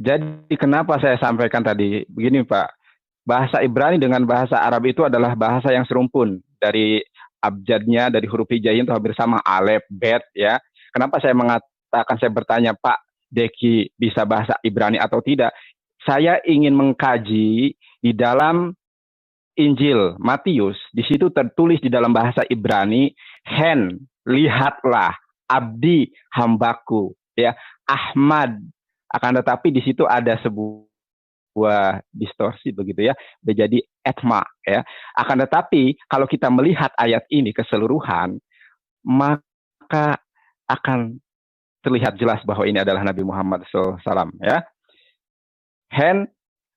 Jadi kenapa saya sampaikan tadi begini Pak, bahasa Ibrani dengan bahasa Arab itu adalah bahasa yang serumpun dari abjadnya, dari huruf hijaiyah itu hampir sama, alef, bet ya. Kenapa saya mengatakan, saya bertanya Pak Deki bisa bahasa Ibrani atau tidak? Saya ingin mengkaji di dalam Injil Matius, di situ tertulis di dalam bahasa Ibrani, hen, lihatlah, abdi, hambaku, ya, Ahmad. Akan tetapi di situ ada sebuah distorsi begitu ya, menjadi etma ya. Akan tetapi kalau kita melihat ayat ini keseluruhan, maka akan terlihat jelas bahwa ini adalah Nabi Muhammad SAW ya. Hen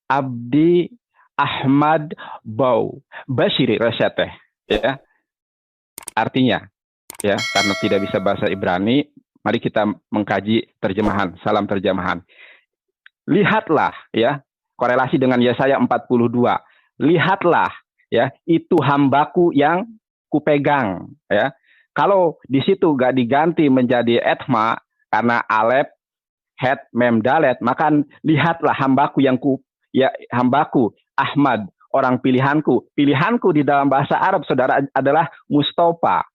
abdi Ahmad Bau Bashiri Rasyateh ya. Artinya ya, karena tidak bisa bahasa Ibrani, mari kita mengkaji terjemahan, salam terjemahan. Lihatlah ya, korelasi dengan Yesaya 42. Lihatlah ya, itu hambaku yang kupegang ya. Kalau di situ gak diganti menjadi etma karena alef, het, mem, dalet, maka lihatlah hambaku yang hambaku Ahmad, orang pilihanku. Pilihanku di dalam bahasa Arab saudara adalah Mustafa,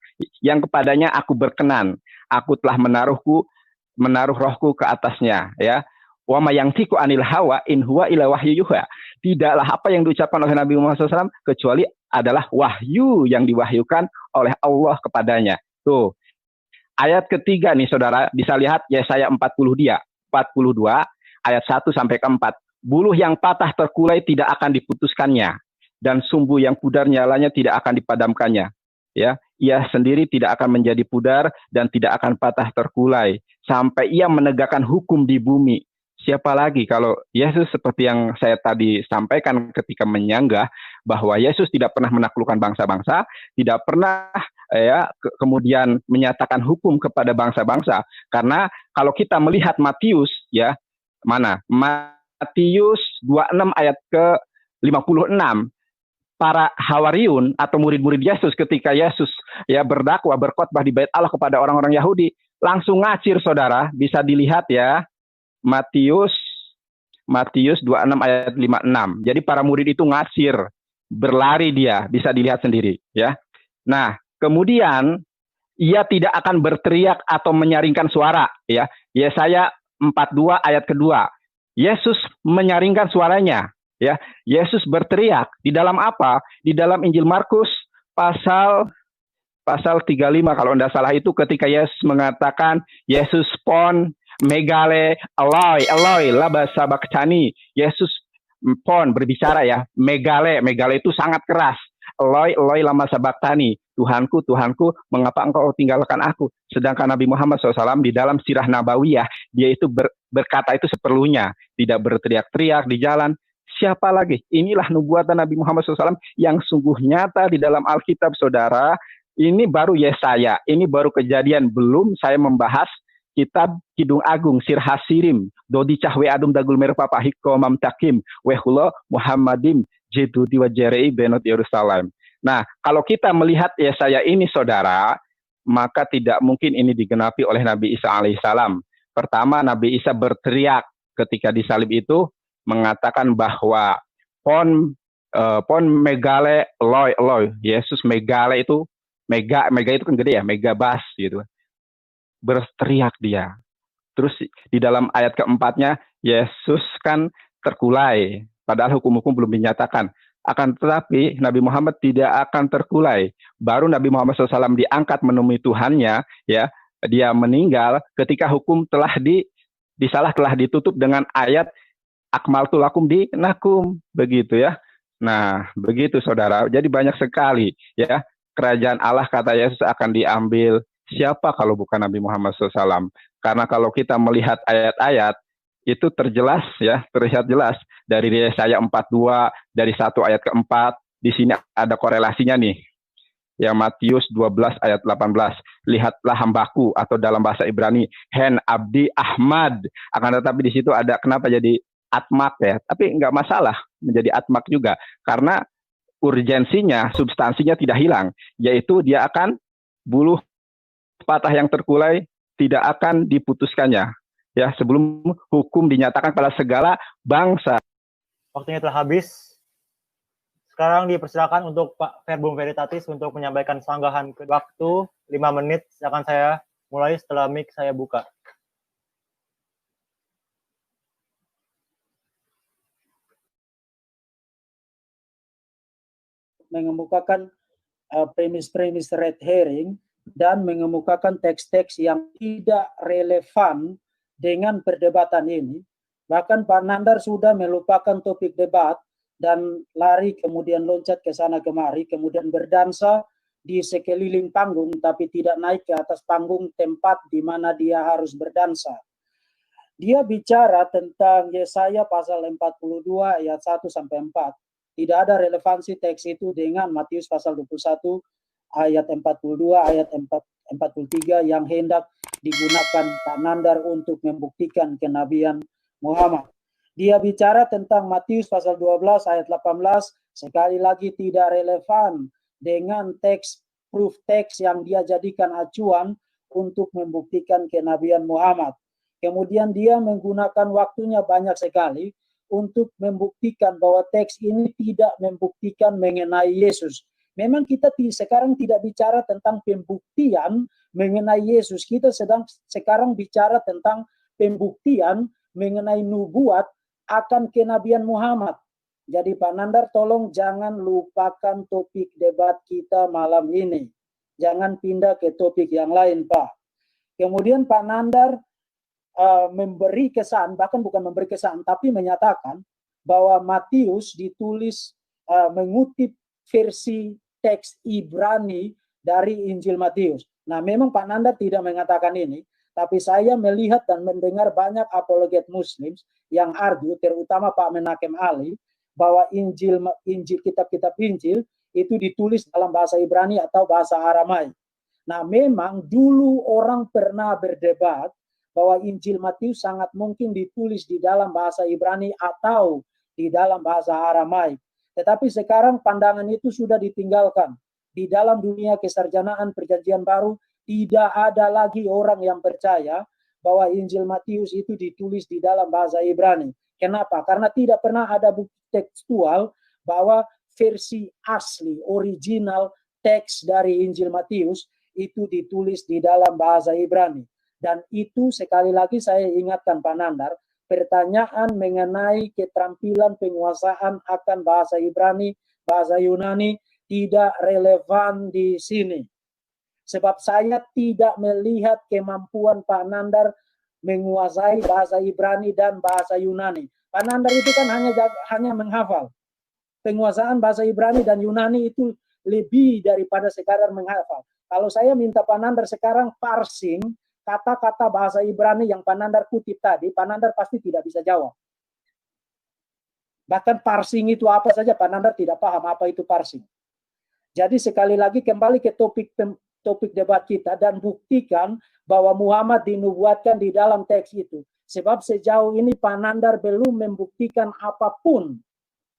yang kepadanya aku berkenan. Aku telah menaruh rohku ke atasnya ya. Wa ma yantiqu anil hawa in huwa ila wahyu yuha. Tidaklah apa yang diucapkan oleh Nabi Muhammad SAW kecuali adalah wahyu yang diwahyukan oleh Allah kepadanya. Tuh. Ayat ketiga nih saudara, bisa lihat Yesaya 42 ayat 1 sampai ke 4. Buluh yang patah terkulai tidak akan diputuskannya, dan sumbu yang pudar nyalanya tidak akan dipadamkannya. Ya, ia sendiri tidak akan menjadi pudar dan tidak akan patah terkulai sampai ia menegakkan hukum di bumi. Siapa lagi kalau Yesus, seperti yang saya tadi sampaikan ketika menyanggah bahwa Yesus tidak pernah menaklukkan bangsa-bangsa, tidak pernah ya kemudian menyatakan hukum kepada bangsa-bangsa. Karena kalau kita melihat Matius ya, mana? Matius 26 ayat ke 56, para hawariun atau murid-murid Yesus ketika Yesus ya berdakwah, berkhotbah di Bait Allah kepada orang-orang Yahudi, langsung ngacir saudara, bisa dilihat ya. Matius 26 ayat 56. Jadi para murid itu ngacir, berlari dia, bisa dilihat sendiri ya. Nah, kemudian ia tidak akan berteriak atau menyaringkan suara ya. Yesaya 42 ayat kedua. Yesus menyaringkan suaranya ya. Yesus berteriak di dalam apa? Di dalam Injil Markus pasal 35 kalau tidak salah, itu ketika Yesus mengatakan Yesus pon megale Eloi laba sabachthani. Yesus pon berbicara ya, megale itu sangat keras. Eloi lama sabachthani. Tuhanku, Tuhanku, mengapa engkau tinggalkan aku? Sedangkan Nabi Muhammad SAW di dalam sirah nabawiyah, dia itu berkata itu seperlunya, tidak berteriak-teriak di jalan. Siapa lagi? Inilah nubuatan Nabi Muhammad SAW yang sungguh nyata di dalam Alkitab, saudara. Ini baru Yesaya, ini baru Kejadian. Belum saya membahas kitab Kidung Agung, Sir Hasirim, Dodi Cahwe Adum Dagul Merpapa Hiko Mamtakim, Wehulo Muhammadim, Jedudi Wajerei Benot Yerusalem. Nah, kalau kita melihat Yesaya ini, saudara, maka tidak mungkin ini digenapi oleh Nabi Isa alaihissalam. Pertama, Nabi Isa berteriak ketika disalib itu, mengatakan bahwa pon megale Eloi. Yesus megale itu, mega itu kan gede ya, mega bas gitu. Berteriak dia. Terus di dalam ayat keempatnya, Yesus kan terkulai, padahal hukum-hukum belum dinyatakan. Akan tetapi Nabi Muhammad tidak akan terkulai. Baru Nabi Muhammad SAW diangkat menemui Tuhannya, ya, dia meninggal ketika hukum telah ditutup dengan ayat akmaltu lakum dinakum, begitu ya. Nah, begitu saudara. Jadi banyak sekali ya, kerajaan Allah kata Yesus akan diambil. Siapa kalau bukan Nabi Muhammad SAW? Karena kalau kita melihat ayat-ayat, itu terlihat jelas dari Yesaya 42, dari 1 ayat ke-4, di sini ada korelasinya nih. Ya, Matius 12 ayat 18, lihatlah hambaku, atau dalam bahasa Ibrani, hen abdi Ahmad. Akan tetapi di situ ada, kenapa jadi atmak ya? Tapi nggak masalah menjadi atmak juga, karena urgensinya, substansinya tidak hilang, yaitu dia akan buluh patah yang terkulai tidak akan diputuskannya ya sebelum hukum dinyatakan pada segala bangsa. Waktunya telah habis. Sekarang dipersilakan untuk Pak Verbum Veritatis untuk menyampaikan sanggahan ke waktu 5 menit. Silakan saya mulai setelah mic saya buka. Mengemukakan premis-premis red herring dan mengemukakan teks-teks yang tidak relevan dengan perdebatan ini. Bahkan Pak Nandar sudah melupakan topik debat dan lari kemudian loncat ke sana kemari, kemudian berdansa di sekeliling panggung tapi tidak naik ke atas panggung tempat di mana dia harus berdansa. Dia bicara tentang Yesaya pasal 42 ayat 1 sampai 4. Tidak ada relevansi teks itu dengan Matius pasal 21 ayat 42 ayat 43 yang hendak digunakan Pak Nandar untuk membuktikan kenabian Muhammad. Dia bicara tentang Matius pasal 12 ayat 18, sekali lagi tidak relevan dengan teks proof teks yang dia jadikan acuan untuk membuktikan kenabian Muhammad. Kemudian dia menggunakan waktunya banyak sekali untuk membuktikan bahwa teks ini tidak membuktikan mengenai Yesus. Memang kita sekarang tidak bicara tentang pembuktian mengenai Yesus. Kita sekarang bicara tentang pembuktian mengenai nubuat akan kenabian Muhammad. Jadi Pak Nandar tolong jangan lupakan topik debat kita malam ini. Jangan pindah ke topik yang lain, Pak. Kemudian Pak Nandar memberi kesan, bahkan bukan memberi kesan, tapi menyatakan bahwa Matius ditulis mengutip versi teks Ibrani dari Injil Matius. Nah, memang Pak Nandar tidak mengatakan ini, tapi saya melihat dan mendengar banyak apologet Muslim yang argue, terutama Pak Menakem Ali, bahwa kitab-kitab Injil itu ditulis dalam bahasa Ibrani atau bahasa Aramai. Nah, memang dulu orang pernah berdebat bahwa Injil Matius sangat mungkin ditulis di dalam bahasa Ibrani atau di dalam bahasa Aramai. Tetapi sekarang pandangan itu sudah ditinggalkan. Di dalam dunia kesarjanaan Perjanjian Baru, tidak ada lagi orang yang percaya bahwa Injil Matius itu ditulis di dalam bahasa Ibrani. Kenapa? Karena tidak pernah ada bukti tekstual bahwa versi asli, original teks dari Injil Matius itu ditulis di dalam bahasa Ibrani. Dan itu sekali lagi saya ingatkan Pak Nandar, pertanyaan mengenai keterampilan penguasaan akan bahasa Ibrani, bahasa Yunani tidak relevan di sini. Sebab saya tidak melihat kemampuan Pak Nandar menguasai bahasa Ibrani dan bahasa Yunani. Pak Nandar itu kan hanya menghafal. Penguasaan bahasa Ibrani dan Yunani itu lebih daripada sekadar menghafal. Kalau saya minta Pak Nandar sekarang parsing kata-kata bahasa Ibrani yang Pak Nandar kutip tadi, Pak Nandar pasti tidak bisa jawab. Bahkan parsing itu apa saja, Pak Nandar tidak paham apa itu parsing. Jadi sekali lagi kembali ke topik debat kita dan buktikan bahwa Muhammad dinubuatkan di dalam teks itu. Sebab sejauh ini Pak Nandar belum membuktikan apapun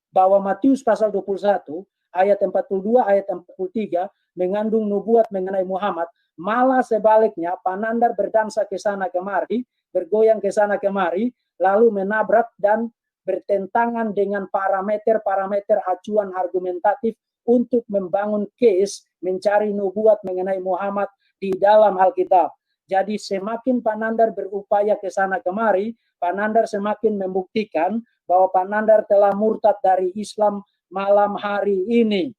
bahwa Matius pasal 21 ayat 42 ayat 43 mengandung nubuat mengenai Muhammad. Malah sebaliknya Pak Nandar berdansa ke sana kemari, bergoyang ke sana kemari, lalu menabrak dan bertentangan dengan parameter-parameter acuan argumentatif untuk membangun case mencari nubuat mengenai Muhammad di dalam Alkitab. Jadi semakin Pak Nandar berupaya ke sana kemari, Pak Nandar semakin membuktikan bahwa Pak Nandar telah murtad dari Islam malam hari ini.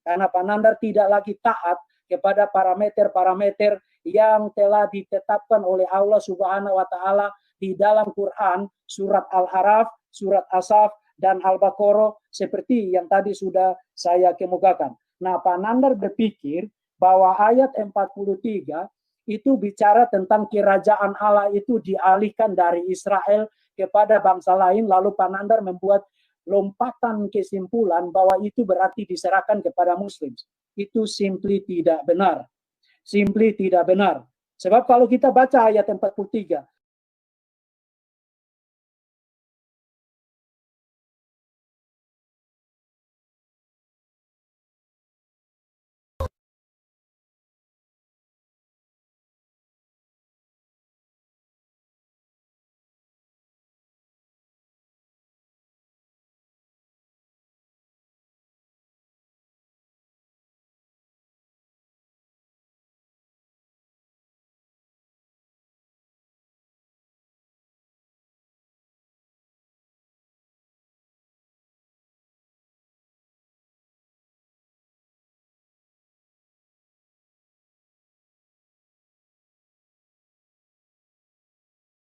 Karena Pak Nandar tidak lagi taat kepada parameter-parameter yang telah ditetapkan oleh Allah Subhanahu wa taala di dalam Quran, surat Al-Araf, surat Asaf, dan Al-Baqarah seperti yang tadi sudah saya kemukakan. Nah, Pak Nandar berpikir bahwa ayat 43 itu bicara tentang kerajaan Allah itu dialihkan dari Israel kepada bangsa lain, lalu Pak Nandar membuat lompatan kesimpulan bahwa itu berarti diserahkan kepada Muslim. Itu simply tidak benar. Simply tidak benar. Sebab kalau kita baca ayat 43,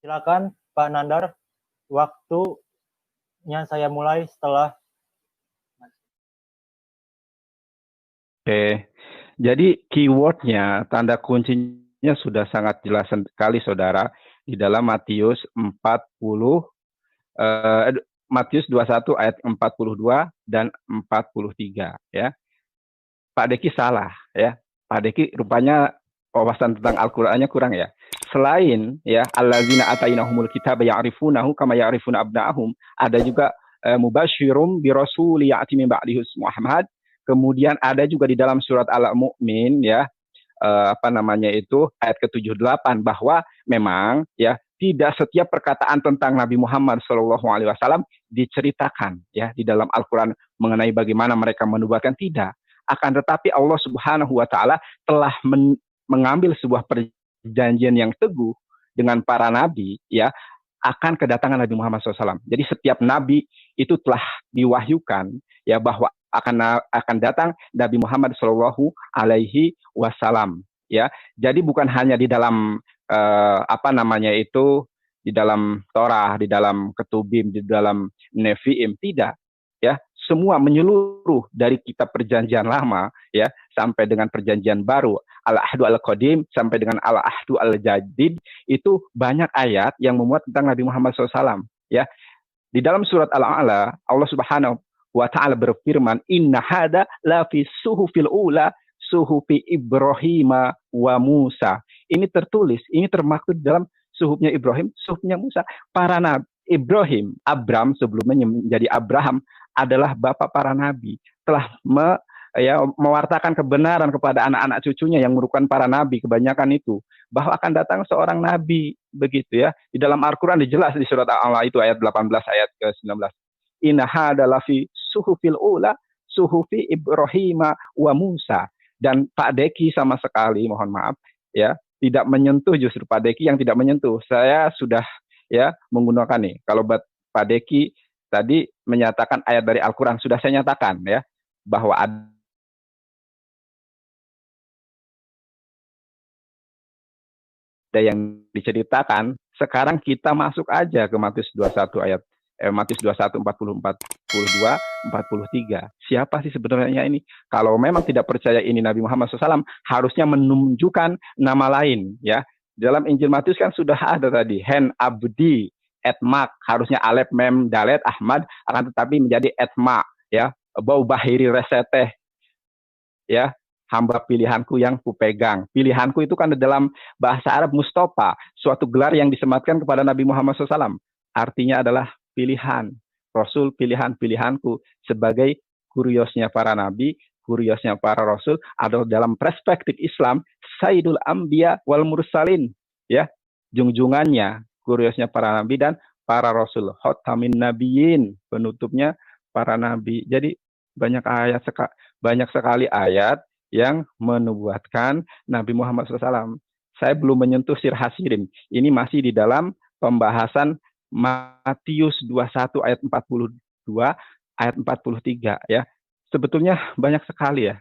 Silakan Pak Nandar, waktunya saya mulai setelah. Oke, jadi keywordnya, tanda kuncinya sudah sangat jelas sekali, saudara, di dalam Matius 21 ayat 42 dan 43, ya. Pak Deki salah, ya. Pak Deki rupanya wawasan tentang Al-Qur'annya kurang, ya. Selain ya allazina atainahumul kitaba ya'rifunahu kama ya'rifuna abna'ahum, ada juga mubasyirum bi rasuli ya'ti min ba'dihi Muhammad. Kemudian ada juga di dalam surat Al-Mu'min, ya, ayat ke-78, bahwa memang ya tidak setiap perkataan tentang Nabi Muhammad SAW diceritakan ya di dalam Al-Quran mengenai bagaimana mereka menubuatkan, tidak. Akan tetapi Allah Subhanahu wa Ta'ala telah mengambil sebuah perjanjian yang teguh dengan para nabi, ya, akan kedatangan Nabi Muhammad SAW. Jadi setiap nabi itu telah diwahyukan ya bahwa akan datang Nabi Muhammad Shallallahu Alaihi Wasallam, ya. Jadi bukan hanya di dalam di dalam Torah, di dalam Ketubim, di dalam Nevi'im, tidak, ya. Semua menyeluruh dari kitab perjanjian lama ya sampai dengan perjanjian baru, Al-Ahdu Al-Qadim sampai dengan Al-Ahdu Al-Jadid, itu banyak ayat yang memuat tentang Nabi Muhammad SAW, ya. Di dalam surat Al-A'la, Allah Subhanahu wa Ta'ala berfirman, inna hada la fi suhufil ula suhufi Ibrahim wa Musa. Ini tertulis, ini termaktub dalam suhufnya Ibrahim, suhufnya Musa. Para nabi Ibrahim, Abram sebelumnya menjadi Abraham, adalah bapak para nabi, telah mewartakan kebenaran kepada anak-anak cucunya yang merupakan para nabi, kebanyakan itu, bahwa akan datang seorang nabi, begitu ya. Di dalam Al-Quran dijelas di surat Al-A'la itu ayat 18 ayat ke-19. Inna hada lafi suhufil ula suhufi Ibrahim wa Musa. Dan Pak Deki sama sekali, mohon maaf ya, tidak menyentuh, justru Pak Deki yang tidak menyentuh. Saya sudah ya menggunakan nih. Kalau Pak Deki tadi menyatakan ayat dari Al-Quran, sudah saya nyatakan ya bahwa ada yang diceritakan. Sekarang kita masuk aja ke Matius 21 ayat Matius 21 40 42 43. Siapa sih sebenarnya ini? Kalau memang tidak percaya ini Nabi Muhammad SAW, harusnya menunjukkan nama lain ya. Dalam Injil Matius kan sudah ada tadi, Hen Abdi Etmak, harusnya Alef Mem Dalet Ahmad, akan tetapi menjadi Etma ya. Bau Bahiri Reseteh ya, hamba pilihanku yang kupegang. Pilihanku itu kan dalam bahasa Arab Mustafa, suatu gelar yang disematkan kepada Nabi Muhammad SAW. Artinya adalah pilihan, Rasul pilihanku, sebagai kuriosnya para nabi, kuriosnya para Rasul, atau dalam perspektif Islam, Sayyidul Anbiya wal Mursalin, ya, junjungannya, kuriosnya para nabi dan para Rasul, Khotamin Nabiyin, penutupnya para nabi. Jadi banyak sekali ayat yang menubuatkan Nabi Muhammad SAW. Saya belum menyentuh Sirh Hasirim. Ini masih di dalam pembahasan Matius 21 ayat 42 ayat 43 ya. Sebetulnya banyak sekali ya.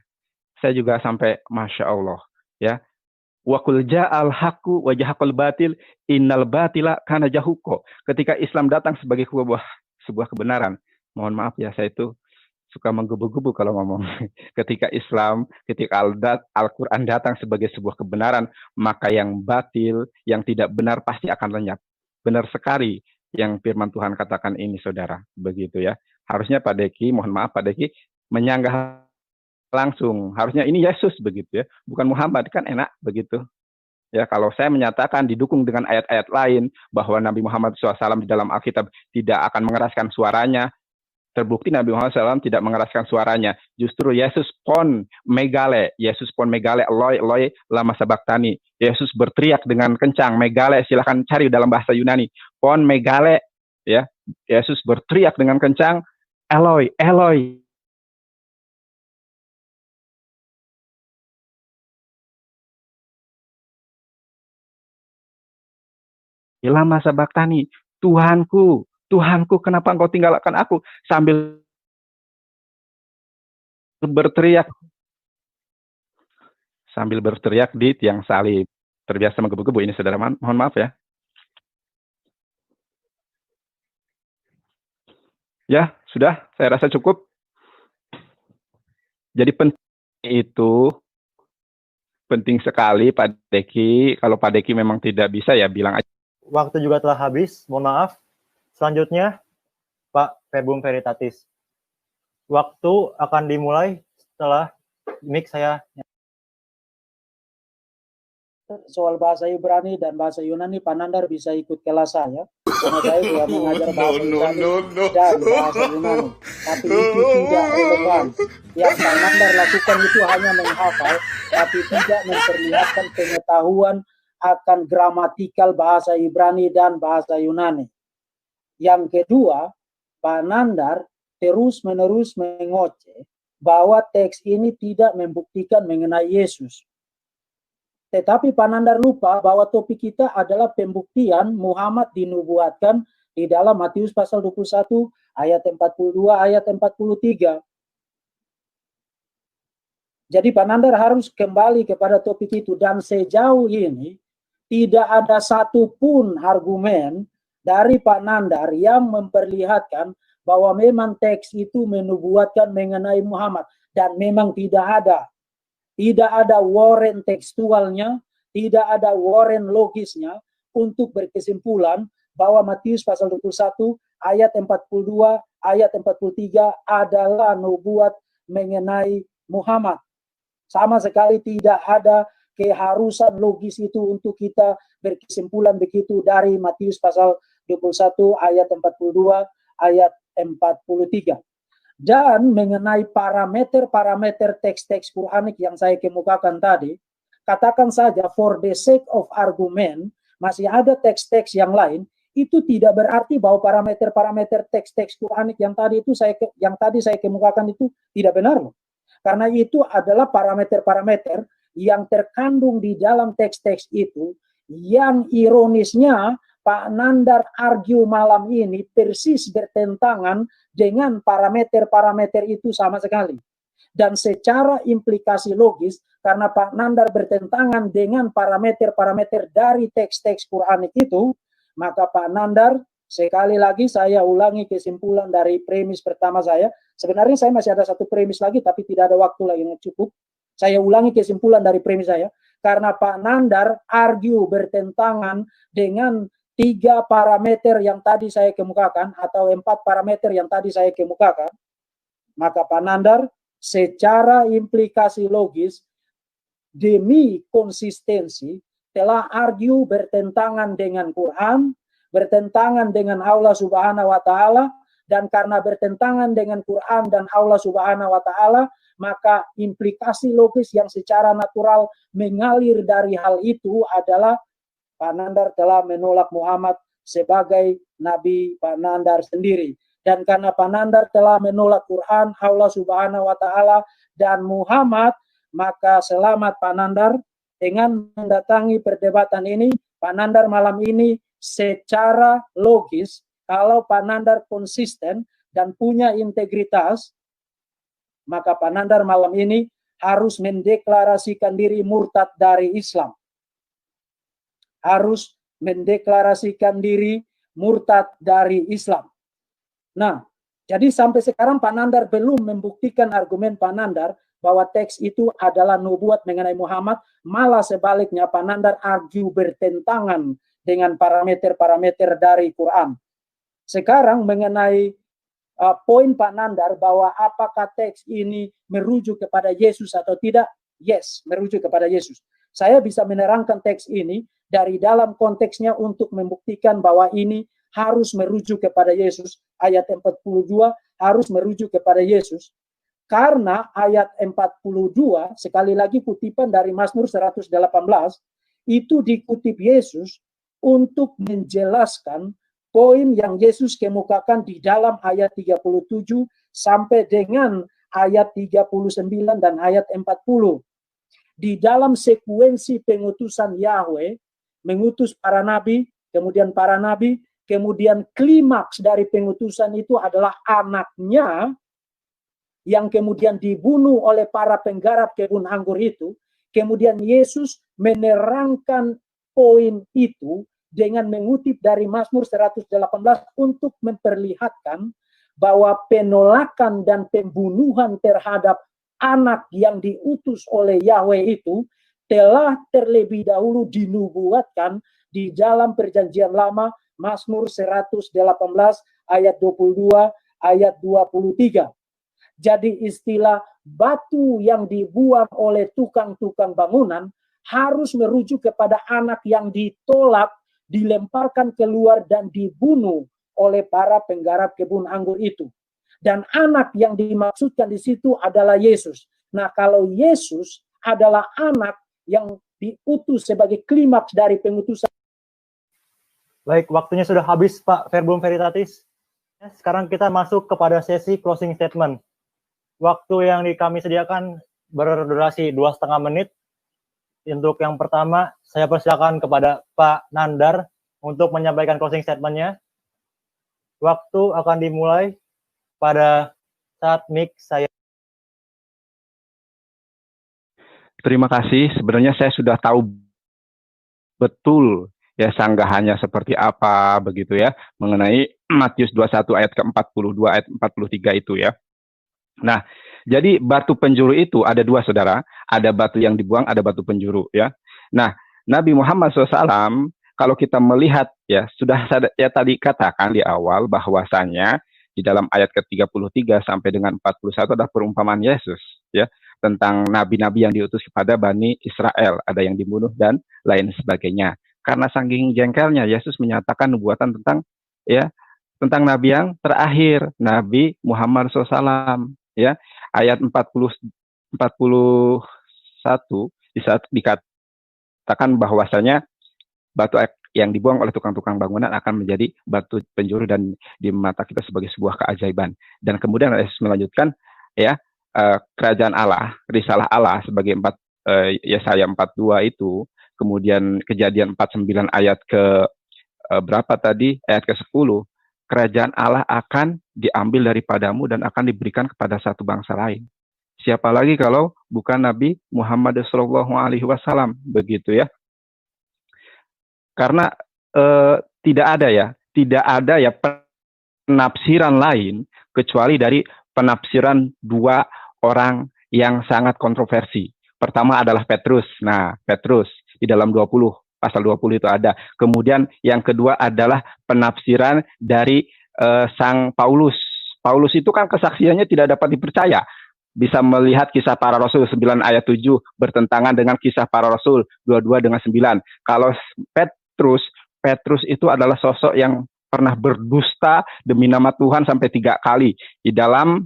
Saya juga sampai Masya Allah ya. Wa qul ja'al haqqu wa jahaqal batil innal batila kana jahuqo. Ketika Islam datang sebagai sebuah kebenaran. Mohon maaf ya, saya itu suka menggebu-gebu kalau ngomong. Ketika Al-Quran datang sebagai sebuah kebenaran, maka yang batil, yang tidak benar pasti akan lenyap. Benar sekali yang firman Tuhan katakan ini, saudara. Begitu ya. Harusnya Pak Deki, mohon maaf Pak Deki, menyanggah langsung. Harusnya ini Yesus, begitu ya. Bukan Muhammad, kan enak begitu. Ya, kalau saya menyatakan didukung dengan ayat-ayat lain bahwa Nabi Muhammad SAW di dalam Alkitab tidak akan mengeraskan suaranya, terbukti Nabi Muhammad SAW tidak mengeraskan suaranya. Justru Yesus pon megale, Eloi, Eloi, lama sabaktani. Yesus berteriak dengan kencang, megale, silahkan cari dalam bahasa Yunani. Pon megale, ya. Yesus berteriak dengan kencang, Eloi, Eloi. Lama sabaktani, Tuhanku, kenapa engkau tinggalkan aku? Sambil berteriak di tiang salib. Terbiasa menggebu-gebu ini, saudara. Mohon maaf ya. Ya, sudah. Saya rasa cukup. Jadi penting sekali Pak Deki. Kalau Pak Deki memang tidak bisa ya bilang aja. Waktu juga telah habis, mohon maaf. Selanjutnya, Pak Verbum Veritatis. Waktu akan dimulai setelah mic saya. Soal bahasa Ibrani dan bahasa Yunani, Pak Nandar bisa ikut kelas saya. Karena saya juga mengajar bahasa Ibrani dan bahasa Yunani. Tapi itu tidak relevan. Yang Pak Nandar lakukan itu hanya menghafal, tapi tidak memperlihatkan pengetahuan akan gramatikal bahasa Ibrani dan bahasa Yunani. Yang kedua, Pak Nandar terus-menerus mengoceh bahwa teks ini tidak membuktikan mengenai Yesus. Tetapi Pak Nandar lupa bahwa topik kita adalah pembuktian Muhammad dinubuatkan di dalam Matius pasal 21 ayat 42 ayat 43. Jadi Pak Nandar harus kembali kepada topik itu, dan sejauh ini tidak ada satupun argumen dari Pak Nandar yang memperlihatkan bahwa memang teks itu menubuatkan mengenai Muhammad, dan memang tidak ada. Tidak ada warren tekstualnya, tidak ada warren logisnya untuk berkesimpulan bahwa Matius pasal 21 ayat 42 ayat 43 adalah nubuat mengenai Muhammad. Sama sekali tidak ada keharusan logis itu untuk kita berkesimpulan begitu dari Matius pasal 21 ayat 42 ayat 43. Dan mengenai parameter-parameter teks-teks Quranik yang saya kemukakan tadi, katakan saja for the sake of argument, masih ada teks-teks yang lain, itu tidak berarti bahwa parameter-parameter teks-teks Quranik yang tadi saya kemukakan itu tidak benar. Karena itu adalah parameter-parameter yang terkandung di dalam teks-teks itu, yang ironisnya Pak Nandar argue malam ini persis bertentangan dengan parameter-parameter itu sama sekali. Dan secara implikasi logis, karena Pak Nandar bertentangan dengan parameter-parameter dari teks-teks Quranik itu, maka Pak Nandar, sekali lagi saya ulangi kesimpulan dari premis pertama saya. Sebenarnya saya masih ada satu premis lagi, tapi tidak ada waktu lagi yang cukup. Saya ulangi kesimpulan dari premis saya. Karena Pak Nandar argue bertentangan dengan 3 parameter yang tadi saya kemukakan, atau 4 parameter yang tadi saya kemukakan, maka Pak Nandar secara implikasi logis demi konsistensi telah argue bertentangan dengan Quran, bertentangan dengan Allah Subhanahu wa taala, dan karena bertentangan dengan Quran dan Allah Subhanahu wa taala, maka implikasi logis yang secara natural mengalir dari hal itu adalah Pak Nandar telah menolak Muhammad sebagai Nabi Pak Nandar sendiri. Dan karena Pak Nandar telah menolak Quran, Allah Subhanahu wa taala dan Muhammad, maka selamat Pak Nandar dengan mendatangi perdebatan ini. Pak Nandar malam ini secara logis, kalau Pak Nandar konsisten dan punya integritas, maka Pak Nandar malam ini harus mendeklarasikan diri murtad dari Islam. Harus mendeklarasikan diri murtad dari Islam. Nah, jadi sampai sekarang Pak Nandar belum membuktikan argumen Pak Nandar bahwa teks itu adalah nubuat mengenai Muhammad, malah sebaliknya Pak Nandar argue bertentangan dengan parameter-parameter dari Quran. Sekarang mengenai poin Pak Nandar bahwa apakah teks ini merujuk kepada Yesus atau tidak? Yes, merujuk kepada Yesus. Saya bisa menerangkan teks ini dari dalam konteksnya untuk membuktikan bahwa ini harus merujuk kepada Yesus. Ayat 42 harus merujuk kepada Yesus. Karena ayat 42, sekali lagi kutipan dari Mazmur 118, itu dikutip Yesus untuk menjelaskan poin yang Yesus kemukakan di dalam ayat 37 sampai dengan ayat 39 dan ayat 40. Di dalam sekuensi pengutusan Yahweh, mengutus para nabi, kemudian klimaks dari pengutusan itu adalah anaknya yang kemudian dibunuh oleh para penggarap kebun anggur itu. Kemudian Yesus menerangkan poin itu dengan mengutip dari Mazmur 118 untuk memperlihatkan bahwa penolakan dan pembunuhan terhadap anak yang diutus oleh Yahweh itu telah terlebih dahulu dinubuatkan di dalam Perjanjian Lama, Mazmur 118 ayat 22 ayat 23. Jadi istilah batu yang dibuang oleh tukang-tukang bangunan harus merujuk kepada anak yang ditolak, dilemparkan keluar dan dibunuh oleh para penggarap kebun anggur itu. Dan anak yang dimaksudkan di situ adalah Yesus. Nah, kalau Yesus adalah anak yang diutus sebagai klimaks dari pengutusan. Baik, waktunya sudah habis Pak Verbum Veritatis. Sekarang kita masuk kepada sesi closing statement. Waktu yang kami sediakan berdurasi 2,5 menit. Untuk yang pertama, saya persilakan kepada Pak Nandar untuk menyampaikan closing statement-nya. Waktu akan dimulai pada saat mic saya. Terima kasih. Sebenarnya saya sudah tahu betul ya sanggahannya seperti apa begitu ya mengenai Matius 21 ayat ke-42 ayat 43 itu ya. Nah, jadi batu penjuru itu ada dua, saudara. Ada batu yang dibuang, ada batu penjuru ya. Nah, Nabi Muhammad SAW, kalau kita melihat ya, sudah saya tadi katakan di awal bahwasanya di dalam ayat ke-33 sampai dengan 41 ada perumpamaan Yesus ya tentang nabi-nabi yang diutus kepada Bani Israel, ada yang dibunuh dan lain sebagainya. Karena saking jengkelnya Yesus menyatakan nubuatan tentang nabi yang terakhir, Nabi Muhammad SAW. Ya, ayat 41 di saat dikatakan bahwasanya batu yang dibuang oleh tukang-tukang bangunan akan menjadi batu penjuru dan di mata kita sebagai sebuah keajaiban. Dan kemudian Yesus melanjutkan ya kerajaan Allah, risalah Allah sebagai Yesaya 42 itu, kemudian Kejadian 49 ayat ke berapa tadi? Ayat ke-10. Kerajaan Allah akan diambil daripadamu dan akan diberikan kepada satu bangsa lain. Siapa lagi kalau bukan Nabi Muhammad SAW, begitu ya. Karena tidak ada ya penafsiran lain kecuali dari penafsiran dua orang yang sangat kontroversi. Pertama adalah Petrus. Nah, Petrus di dalam 20 pasal 20 itu ada. Kemudian yang kedua adalah penafsiran dari Sang Paulus. Paulus itu kan kesaksiannya tidak dapat dipercaya. Bisa melihat Kisah Para Rasul 9 ayat 7 bertentangan dengan Kisah Para Rasul 22 dengan 9. Kalau Petrus itu adalah sosok yang pernah berdusta demi nama Tuhan sampai 3 kali. Di dalam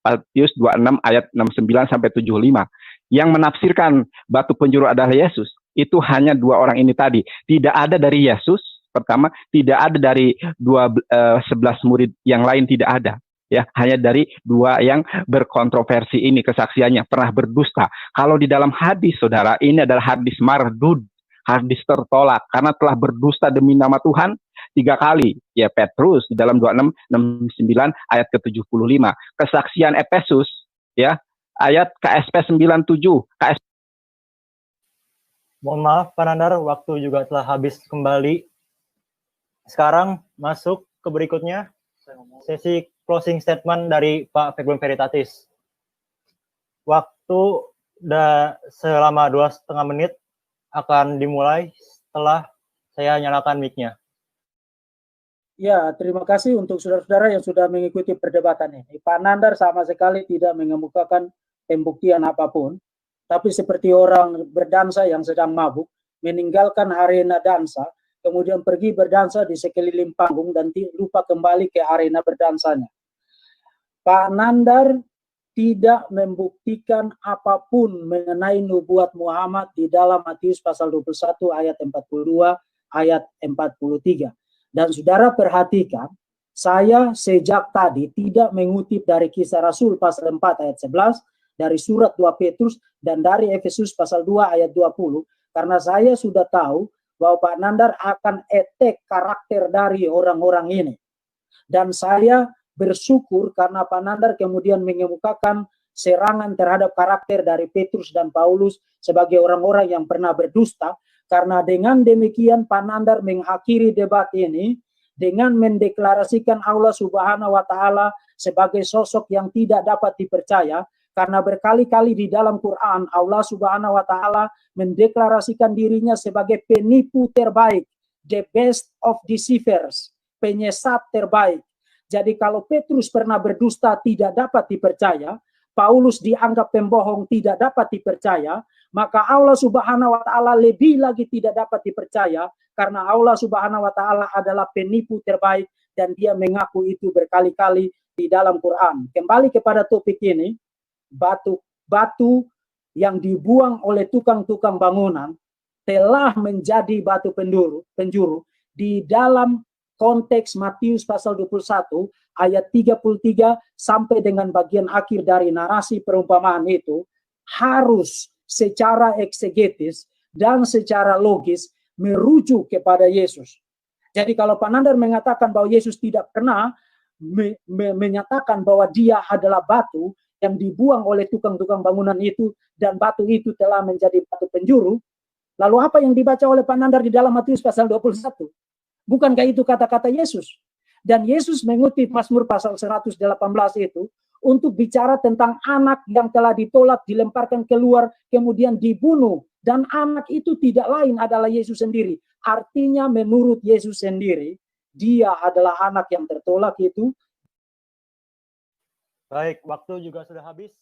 Matius 26 ayat 69 sampai 75. Yang menafsirkan batu penjuru adalah Yesus. Itu hanya dua orang ini tadi. Tidak ada dari Yesus, pertama, tidak ada dari 11 murid yang lain, tidak ada. Ya, hanya dari dua yang berkontroversi ini kesaksiannya, pernah berdusta. Kalau di dalam hadis, saudara, ini adalah hadis mardud, hadis tertolak, karena telah berdusta demi nama Tuhan 3 kali. Ya, Petrus di dalam 26, 69 ayat ke-75. Kesaksian Efesus, ya, ayat KSP 97, KSP. Mohon maaf, Pak Nandar, waktu juga telah habis kembali. Sekarang masuk ke berikutnya, sesi closing statement dari Pak Verbum Veritatis. Waktu selama 2,5 menit akan dimulai setelah saya nyalakan mic-nya. Ya, terima kasih untuk saudara-saudara yang sudah mengikuti perdebatan ini. Pak Nandar sama sekali tidak mengemukakan pembuktian apapun. Tapi seperti orang berdansa yang sedang mabuk, meninggalkan arena dansa, kemudian pergi berdansa di sekeliling panggung dan lupa kembali ke arena berdansanya. Pak Nandar tidak membuktikan apapun mengenai nubuat Muhammad di dalam Matius pasal 21 ayat 42, ayat 43. Dan saudara perhatikan, saya sejak tadi tidak mengutip dari Kisah Rasul pasal 4 ayat 11, dari surat 2 Petrus dan dari Efesus pasal 2 ayat 20, karena saya sudah tahu bahwa Pak Nandar akan attack karakter dari orang-orang ini. Dan saya bersyukur karena Pak Nandar kemudian mengemukakan serangan terhadap karakter dari Petrus dan Paulus sebagai orang-orang yang pernah berdusta, karena dengan demikian Pak Nandar mengakhiri debat ini dengan mendeklarasikan Allah Subhanahu wa taala sebagai sosok yang tidak dapat dipercaya, karena berkali-kali di dalam Quran Allah Subhanahu wa taala mendeklarasikan dirinya sebagai penipu terbaik, the best of deceivers, penyesat terbaik. Jadi kalau Petrus pernah berdusta tidak dapat dipercaya, Paulus dianggap pembohong tidak dapat dipercaya, maka Allah Subhanahu wa taala lebih lagi tidak dapat dipercaya, karena Allah Subhanahu wa taala adalah penipu terbaik dan dia mengaku itu berkali-kali di dalam Quran. Kembali kepada topik ini, batu yang dibuang oleh tukang-tukang bangunan telah menjadi batu penjuru di dalam konteks Matius pasal 21 ayat 33 sampai dengan bagian akhir dari narasi perumpamaan itu harus secara eksegetis dan secara logis merujuk kepada Yesus. Jadi kalau Pak Nandar mengatakan bahwa Yesus tidak pernah menyatakan bahwa dia adalah batu yang dibuang oleh tukang-tukang bangunan itu dan batu itu telah menjadi batu penjuru, lalu apa yang dibaca oleh Pak Nandar di dalam Matius pasal 21? Bukankah itu kata-kata Yesus? Dan Yesus mengutip Mazmur pasal 118 itu untuk bicara tentang anak yang telah ditolak, dilemparkan keluar, kemudian dibunuh. Dan anak itu tidak lain adalah Yesus sendiri. Artinya menurut Yesus sendiri, dia adalah anak yang tertolak itu. Baik, waktu juga sudah habis.